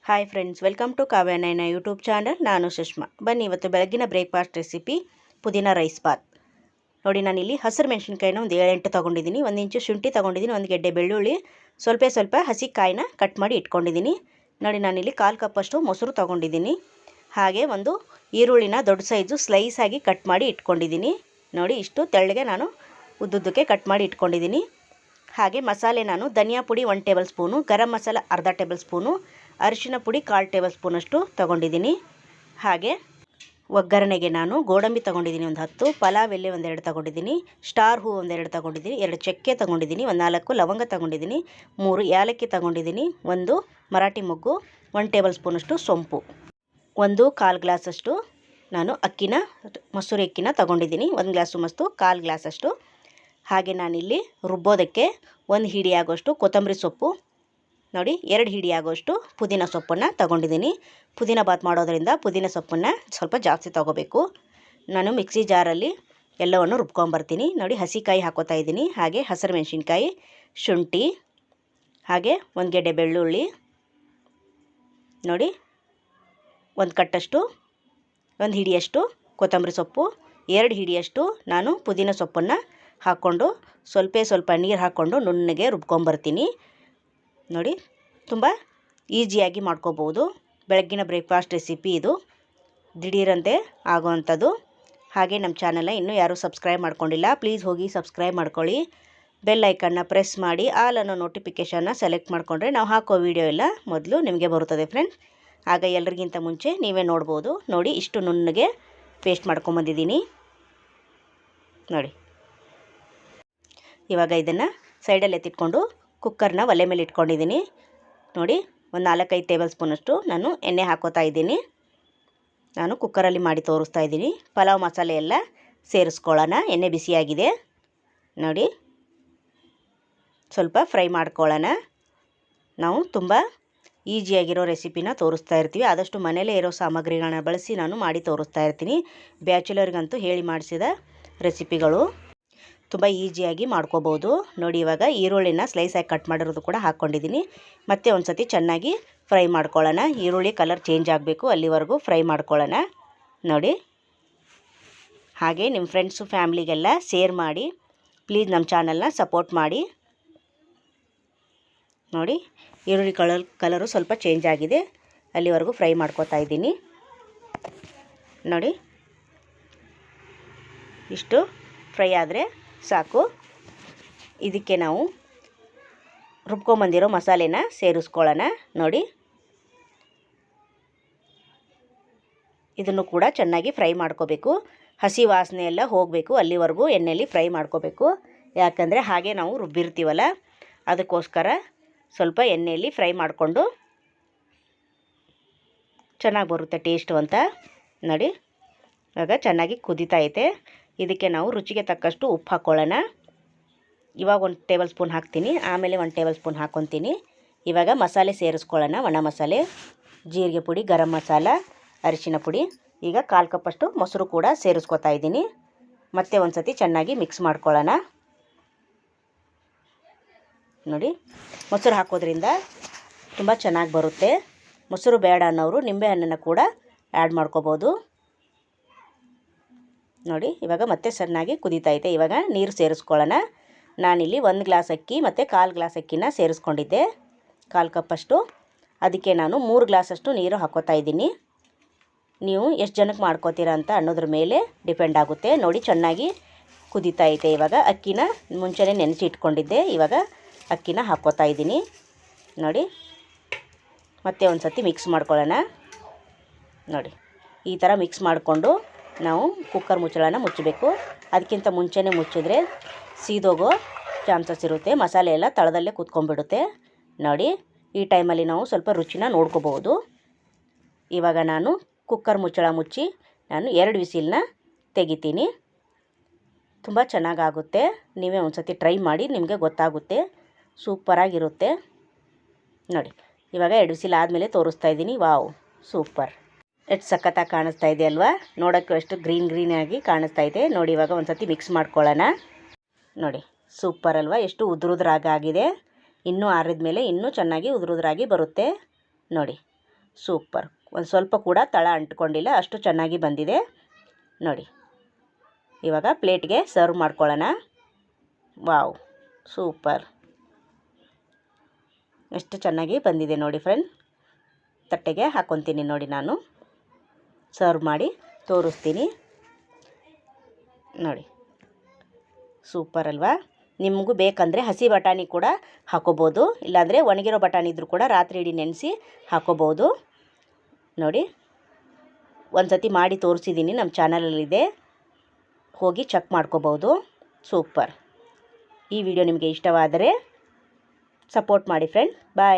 Hi friends, welcome to Kavyanayana YouTube channel. ನಾನು ಸುಷ್ಮಾ. ಬನ್ನಿ ಇವತ್ತು ಬೆಳಗಿನ ಬ್ರೇಕ್ಫಾಸ್ಟ್ ರೆಸಿಪಿ ಪುದೀನ ರೈಸ್ ಬಾತ್. ನೋಡಿ, ನಾನಿಲ್ಲಿ ಹಸಿರು ಮೆಣಸಿನ್ಕಾಯಿನ ಒಂದು 7-8 ತೊಗೊಂಡಿದ್ದೀನಿ. 1 ಇಂಚು ಶುಂಠಿ ತೊಗೊಂಡಿದ್ದೀನಿ, 1 ಗೆಡ್ಡೆ ಬೆಳ್ಳುಳ್ಳಿ, ಸ್ವಲ್ಪ ಹಸಿ ಕಾಯಿನ ಕಟ್ ಮಾಡಿ ಇಟ್ಕೊಂಡಿದ್ದೀನಿ. ನೋಡಿ, ನಾನಿಲ್ಲಿ 1/4 ಕಪ್ಪಷ್ಟು ಮೊಸರು ತೊಗೊಂಡಿದ್ದೀನಿ. ಹಾಗೆ ಒಂದು ಈರುಳ್ಳಿನ ದೊಡ್ಡ ಸೈಜು ಸ್ಲೈಸ್ ಆಗಿ ಕಟ್ ಮಾಡಿ ಇಟ್ಕೊಂಡಿದ್ದೀನಿ. ನೋಡಿ, ಇಷ್ಟು ತೆಳ್ಳಗೆ ನಾನು ಉದ್ದುದ್ದಕ್ಕೆ ಕಟ್ ಮಾಡಿ ಇಟ್ಕೊಂಡಿದ್ದೀನಿ. ಹಾಗೆ ಮಸಾಲೆ ನಾನು ಧನಿಯಾ ಪುಡಿ 1 ಟೇಬಲ್ ಸ್ಪೂನು, ಗರಂ ಮಸಾಲ ಅರ್ಧ ಟೇಬಲ್ ಸ್ಪೂನು, ಅರಿಶಿನ ಪುಡಿ 1/4 ಟೇಬಲ್ ಸ್ಪೂನಷ್ಟು ತೊಗೊಂಡಿದ್ದೀನಿ. ಹಾಗೆ ಒಗ್ಗರಣೆಗೆ ನಾನು ಗೋಡಂಬಿ ತೊಗೊಂಡಿದ್ದೀನಿ, ಒಂದು 10, ಪಲಾವ್ ಎಲೆ 1-2 ತೊಗೊಂಡಿದ್ದೀನಿ, ಸ್ಟಾರ್ ಹೂ 1-2 ತೊಗೊಂಡಿದ್ದೀನಿ, 2 ಚಕ್ಕೆ ತೊಗೊಂಡಿದ್ದೀನಿ, 4 ಲವಂಗ ತೊಗೊಂಡಿದ್ದೀನಿ, 3 ಏಲಕ್ಕಿ ತೊಗೊಂಡಿದ್ದೀನಿ, 1 ಮರಾಠಿ ಮೊಗ್ಗು, 1 ಟೇಬಲ್ ಸ್ಪೂನಷ್ಟು ಸೊಂಪು, 1/4 ಗ್ಲಾಸಷ್ಟು ನಾನು ಮಸೂರಿ ಅಕ್ಕಿನ ತೊಗೊಂಡಿದ್ದೀನಿ. 1 ಗ್ಲಾಸು ಮಸ್ತು 1/4 ಗ್ಲಾಸಷ್ಟು. ಹಾಗೆ ನಾನಿಲ್ಲಿ ರುಬ್ಬೋದಕ್ಕೆ 1 ಹಿಡಿ ಆಗೋಷ್ಟು ಕೊತ್ತಂಬರಿ ಸೊಪ್ಪು, ನೋಡಿ 2 ಹಿಡಿ ಆಗೋಷ್ಟು ಪುದೀನ ಸೊಪ್ಪನ್ನು ತೊಗೊಂಡಿದ್ದೀನಿ. ಪುದೀನ ಬಾತ್ ಮಾಡೋದರಿಂದ ಪುದೀನ ಸೊಪ್ಪನ್ನು ಸ್ವಲ್ಪ ಜಾಸ್ತಿ ತೊಗೋಬೇಕು. ನಾನು ಮಿಕ್ಸಿ ಜಾರಲ್ಲಿ ಎಲ್ಲವನ್ನು ರುಬ್ಕೊಂಬರ್ತೀನಿ. ನೋಡಿ, ಹಸಿಕಾಯಿ ಹಾಕೋತಾ ಇದ್ದೀನಿ. ಹಾಗೆ ಹಸಿರು ಮೆಣಸಿನ್ಕಾಯಿ, ಶುಂಠಿ, ಹಾಗೆ 1 ಗೆಡ್ಡೆ ಬೆಳ್ಳುಳ್ಳಿ, ನೋಡಿ 1 ಕಟ್ಟಷ್ಟು 1 ಹಿಡಿಯಷ್ಟು ಕೊತ್ತಂಬರಿ ಸೊಪ್ಪು, 2 ಹಿಡಿಯಷ್ಟು ನಾನು ಪುದೀನ ಸೊಪ್ಪನ್ನು ಹಾಕ್ಕೊಂಡು ಸ್ವಲ್ಪ ನೀರು ಹಾಕ್ಕೊಂಡು ನುಣ್ಣಗೆ ರುಬ್ಕೊಂಬರ್ತೀನಿ. ನೋಡಿ, ತುಂಬ ಈಸಿಯಾಗಿ ಮಾಡ್ಕೋಬೋದು. ಬೆಳಗ್ಗಿನ ಬ್ರೇಕ್ಫಾಸ್ಟ್ ರೆಸಿಪಿ ಇದು, ದಿಢೀರಂತೆ ಆಗೋವಂಥದ್ದು. ಹಾಗೆ ನಮ್ಮ ಚಾನಲ್ನ ಇನ್ನೂ ಯಾರೂ ಸಬ್ಸ್ಕ್ರೈಬ್ ಮಾಡ್ಕೊಂಡಿಲ್ಲ, ಪ್ಲೀಸ್ ಹೋಗಿ ಸಬ್ಸ್ಕ್ರೈಬ್ ಮಾಡ್ಕೊಳ್ಳಿ. ಬೆಲ್ ಐಕನ್ನ ಪ್ರೆಸ್ ಮಾಡಿ ಆಲ್ ಅನ್ನೋ ನೋಟಿಫಿಕೇಷನ್ನ ಸೆಲೆಕ್ಟ್ ಮಾಡಿಕೊಂಡ್ರೆ ನಾವು ಹಾಕೋ ವಿಡಿಯೋ ಎಲ್ಲ ಮೊದಲು ನಿಮಗೆ ಬರುತ್ತದೆ ಫ್ರೆಂಡ್ಸ್. ಆಗ ಎಲ್ರಿಗಿಂತ ಮುಂಚೆ ನೀವೇ ನೋಡ್ಬೋದು. ನೋಡಿ, ಇಷ್ಟು ನುಣ್ಣಗೆ ಪೇಸ್ಟ್ ಮಾಡ್ಕೊಂಬಂದಿದ್ದೀನಿ. ನೋಡಿ, ಇವಾಗ ಇದನ್ನು ಸೈಡಲ್ಲಿ ಎತ್ತಿಟ್ಕೊಂಡು ಕುಕ್ಕರ್ನ ಒಲೆ ಮೇಲೆ ಇಟ್ಕೊಂಡಿದ್ದೀನಿ. ನೋಡಿ, ಒಂದು 4-5 ಟೇಬಲ್ ಸ್ಪೂನಷ್ಟು ನಾನು ಎಣ್ಣೆ ಹಾಕೋತಾ ಇದ್ದೀನಿ. ನಾನು ಕುಕ್ಕರಲ್ಲಿ ಮಾಡಿ ತೋರಿಸ್ತಾ ಇದ್ದೀನಿ. ಪಲಾವ್ ಮಸಾಲೆ ಎಲ್ಲ ಸೇರಿಸ್ಕೊಳ್ಳೋಣ. ಎಣ್ಣೆ ಬಿಸಿಯಾಗಿದೆ. ನೋಡಿ, ಸ್ವಲ್ಪ ಫ್ರೈ ಮಾಡ್ಕೊಳ್ಳೋಣ. ನಾವು ತುಂಬ ಈಸಿಯಾಗಿರೋ ರೆಸಿಪಿನ ತೋರಿಸ್ತಾ ಇರ್ತೀವಿ. ಆದಷ್ಟು ಮನೇಲೇ ಇರೋ ಸಾಮಗ್ರಿಗಳನ್ನ ಬಳಸಿ ನಾನು ಮಾಡಿ ತೋರಿಸ್ತಾ ಇರ್ತೀನಿ. ಬ್ಯಾಚುಲರ್ಗಂತೂ ಹೇಳಿ ಮಾಡಿಸಿದ ರೆಸಿಪಿಗಳು, ತುಂಬ ಈಸಿಯಾಗಿ ಮಾಡ್ಕೋಬೋದು. ನೋಡಿ, ಇವಾಗ ಈರುಳ್ಳಿನ ಸ್ಲೈಸಾಗಿ ಕಟ್ ಮಾಡಿರೋದು ಕೂಡ ಹಾಕ್ಕೊಂಡಿದ್ದೀನಿ. ಮತ್ತೆ ಒಂದು ಸತಿ ಚೆನ್ನಾಗಿ ಫ್ರೈ ಮಾಡ್ಕೊಳ್ಳೋಣ. ಈರುಳ್ಳಿ ಕಲರ್ ಚೇಂಜ್ ಆಗಬೇಕು, ಅಲ್ಲಿವರೆಗೂ ಫ್ರೈ ಮಾಡ್ಕೊಳ್ಳೋಣ. ನೋಡಿ, ಹಾಗೆ ನಿಮ್ಮ ಫ್ರೆಂಡ್ಸು ಫ್ಯಾಮ್ಲಿಗೆಲ್ಲ ಶೇರ್ ಮಾಡಿ. ಪ್ಲೀಸ್ ನಮ್ಮ ಚಾನಲ್ನ ಸಪೋರ್ಟ್ ಮಾಡಿ. ನೋಡಿ, ಈರುಳ್ಳಿ ಕಲರು ಸ್ವಲ್ಪ ಚೇಂಜ್ ಆಗಿದೆ, ಅಲ್ಲಿವರೆಗೂ ಫ್ರೈ ಮಾಡ್ಕೋತಾ ಇದ್ದೀನಿ. ನೋಡಿ, ಇಷ್ಟು ಫ್ರೈ ಆದರೆ ಸಾಕು. ಇದಕ್ಕೆ ನಾವು ರುಬ್ಕೊಂಬಂದಿರೋ ಮಸಾಲೆನ ಸೇರಿಸ್ಕೊಳ್ಳೋಣ. ನೋಡಿ, ಇದನ್ನು ಕೂಡ ಚೆನ್ನಾಗಿ ಫ್ರೈ ಮಾಡ್ಕೋಬೇಕು. ಹಸಿ ವಾಸನೆ ಎಲ್ಲ ಹೋಗಬೇಕು, ಅಲ್ಲಿವರೆಗೂ ಎಣ್ಣೆಯಲ್ಲಿ ಫ್ರೈ ಮಾಡ್ಕೋಬೇಕು. ಯಾಕಂದರೆ ಹಾಗೆ ನಾವು ರುಬ್ಬಿರ್ತೀವಲ್ಲ, ಅದಕ್ಕೋಸ್ಕರ ಸ್ವಲ್ಪ ಎಣ್ಣೆಯಲ್ಲಿ ಫ್ರೈ ಮಾಡಿಕೊಂಡು ಚೆನ್ನಾಗಿ ಬರುತ್ತೆ ಟೇಸ್ಟು ಅಂತ. ನೋಡಿ, ಇವಾಗ ಚೆನ್ನಾಗಿ ಕುದೀತಾ ಐತೆ. ಇದಕ್ಕೆ ನಾವು ರುಚಿಗೆ ತಕ್ಕಷ್ಟು ಉಪ್ಪು ಹಾಕ್ಕೊಳ್ಳೋಣ. ಇವಾಗ 1 ಟೇಬಲ್ ಸ್ಪೂನ್ ಹಾಕ್ತೀನಿ, ಆಮೇಲೆ 1 ಟೇಬಲ್ ಸ್ಪೂನ್ ಹಾಕ್ಕೊತೀನಿ. ಇವಾಗ ಮಸಾಲೆ ಸೇರಿಸ್ಕೊಳ್ಳೋಣ. ಒಣ ಮಸಾಲೆ, ಜೀರಿಗೆ ಪುಡಿ, ಗರಂ ಮಸಾಲ, ಅರಿಶಿನ ಪುಡಿ. ಈಗ 1/4 ಕಪ್ಪಷ್ಟು ಮೊಸರು ಕೂಡ ಸೇರಿಸ್ಕೊತಾ ಇದ್ದೀನಿ. ಮತ್ತೆ ಒಂದು ಸತಿ ಚೆನ್ನಾಗಿ ಮಿಕ್ಸ್ ಮಾಡ್ಕೊಳ್ಳೋಣ. ನೋಡಿ, ಮೊಸರು ಹಾಕೋದ್ರಿಂದ ತುಂಬ ಚೆನ್ನಾಗಿ ಬರುತ್ತೆ. ಮೊಸರು ಬೇಡ ಅನ್ನೋರು ನಿಂಬೆಹಣ್ಣನ್ನು ಕೂಡ ಆ್ಯಡ್ ಮಾಡ್ಕೋಬೋದು. ನೋಡಿ, ಇವಾಗ ಮತ್ತೆ ಚೆನ್ನಾಗಿ ಕುದೀತಾ ಐತೆ. ಇವಾಗ ನೀರು ಸೇರಿಸ್ಕೊಳ್ಳೋಣ. ನಾನಿಲ್ಲಿ 1 ಗ್ಲಾಸ್ ಅಕ್ಕಿ ಮತ್ತು 1/4 ಗ್ಲಾಸ್ ಅಕ್ಕಿನ ಸೇರಿಸ್ಕೊಂಡಿದ್ದೆ, 1/4 ಕಪ್ಪಷ್ಟು. ಅದಕ್ಕೆ ನಾನು 3 ಗ್ಲಾಸಷ್ಟು ನೀರು ಹಾಕೋತಾ ಇದ್ದೀನಿ. ನೀವು ಎಷ್ಟು ಜನಕ್ಕೆ ಮಾಡ್ಕೋತೀರಾ ಅಂತ ಅನ್ನೋದ್ರ ಮೇಲೆ ಡಿಪೆಂಡ್ ಆಗುತ್ತೆ. ನೋಡಿ, ಚೆನ್ನಾಗಿ ಕುದೀತಾ ಐತೆ. ಇವಾಗ ಅಕ್ಕಿನ ಮುಂಚೆನೇ ನೆನೆಸಿ ಇಟ್ಕೊಂಡಿದ್ದೆ, ಇವಾಗ ಅಕ್ಕಿನ ಹಾಕ್ಕೋತಾ ಇದ್ದೀನಿ. ನೋಡಿ, ಮತ್ತೆ ಒಂದು ಸತಿ ಮಿಕ್ಸ್ ಮಾಡ್ಕೊಳ್ಳೋಣ. ನೋಡಿ, ಈ ಥರ ಮಿಕ್ಸ್ ಮಾಡಿಕೊಂಡು ನಾವು ಕುಕ್ಕರ್ ಮುಚ್ಚಳನ ಮುಚ್ಚಬೇಕು. ಅದಕ್ಕಿಂತ ಮುಂಚೆನೇ ಮುಚ್ಚಿದ್ರೆ ಸೀದೋಗೋ ಚಾನ್ಸಸ್ ಇರುತ್ತೆ, ಮಸಾಲೆ ಎಲ್ಲ ತಳದಲ್ಲೇ ಕೂತ್ಕೊಂಡ್ಬಿಡುತ್ತೆ. ನೋಡಿ, ಈ ಟೈಮಲ್ಲಿ ನಾವು ಸ್ವಲ್ಪ ರುಚಿನ ನೋಡ್ಕೋಬೋದು. ಇವಾಗ ನಾನು ಕುಕ್ಕರ್ ಮುಚ್ಚಳ ಮುಚ್ಚಿ ನಾನು 2 ವಿಸಿಲ್ನ ತೆಗಿತೀನಿ. ತುಂಬ ಚೆನ್ನಾಗಾಗುತ್ತೆ. ನೀವೇ ಒಂದು ಸತಿ ಟ್ರೈ ಮಾಡಿ, ನಿಮಗೆ ಗೊತ್ತಾಗುತ್ತೆ. ಸೂಪರಾಗಿರುತ್ತೆ. ನೋಡಿ, ಇವಾಗ 2 ವಿಸಿಲ್ ಆದಮೇಲೆ ತೋರಿಸ್ತಾ ಇದ್ದೀನಿ. Wow, super! ಎಷ್ಟು ಸಖತ್ತಾಗಿ ಕಾಣಿಸ್ತಾ ಇದೆ ಅಲ್ವಾ? ನೋಡೋಕ್ಕೂ ಎಷ್ಟು ಗ್ರೀನ್ ಆಗಿ ಕಾಣಿಸ್ತಾ ಇದೆ. ನೋಡಿ, ಇವಾಗ ಒಂದು ಸತಿ ಮಿಕ್ಸ್ ಮಾಡ್ಕೊಳ್ಳೋಣ. ನೋಡಿ, ಸೂಪರ್ ಅಲ್ವಾ? ಎಷ್ಟು ಉದುರುದ್ರಾಗಿ ಆಗಿದೆ. ಇನ್ನೂ ಆರಿದ ಮೇಲೆ ಇನ್ನೂ ಚೆನ್ನಾಗಿ ಉದುರುದ್ರಾಗಿ ಬರುತ್ತೆ. ನೋಡಿ, ಸೂಪರ್. ಒಂದು ಸ್ವಲ್ಪ ಕೂಡ ತಳ ಅಂಟ್ಕೊಂಡಿಲ್ಲ, ಅಷ್ಟು ಚೆನ್ನಾಗಿ ಬಂದಿದೆ ನೋಡಿ. ಇವಾಗ ಪ್ಲೇಟ್ಗೆ ಸರ್ವ್ ಮಾಡ್ಕೊಳ್ಳೋಣ. ವಾವ್, ಸೂಪರ್, ಎಷ್ಟು ಚೆನ್ನಾಗಿ ಬಂದಿದೆ ನೋಡಿ ಫ್ರೆಂಡ್. ತಟ್ಟೆಗೆ ಹಾಕ್ಕೊತೀನಿ ನೋಡಿ, ನಾನು ಸರ್ವ್ ಮಾಡಿ ತೋರಿಸ್ತೀನಿ ನೋಡಿ. ಸೂಪರ್ ಅಲ್ವಾ? ನಿಮಗೂ ಬೇಕಂದರೆ ಹಸಿ ಬಟಾಣಿ ಕೂಡ ಹಾಕೋಬೋದು, ಇಲ್ಲಾಂದರೆ ಒಣಗಿರೋ ಬಟಾಣಿ ಇದ್ದರೂ ಕೂಡ ರಾತ್ರಿ ಇಡೀ ನೆನೆಸಿ ಹಾಕೋಬೋದು ನೋಡಿ. ಒಂದು ಸತಿ ಮಾಡಿ ತೋರಿಸಿದ್ದೀನಿ, ನಮ್ಮ ಚಾನಲಲ್ಲಿದೆ, ಹೋಗಿ ಚೆಕ್ ಮಾಡ್ಕೋಬೋದು. ಸೂಪರ್. ಈ ವಿಡಿಯೋ ನಿಮಗೆ ಇಷ್ಟವಾದರೆ ಸಪೋರ್ಟ್ ಮಾಡಿ ಫ್ರೆಂಡ್. ಬಾಯ್.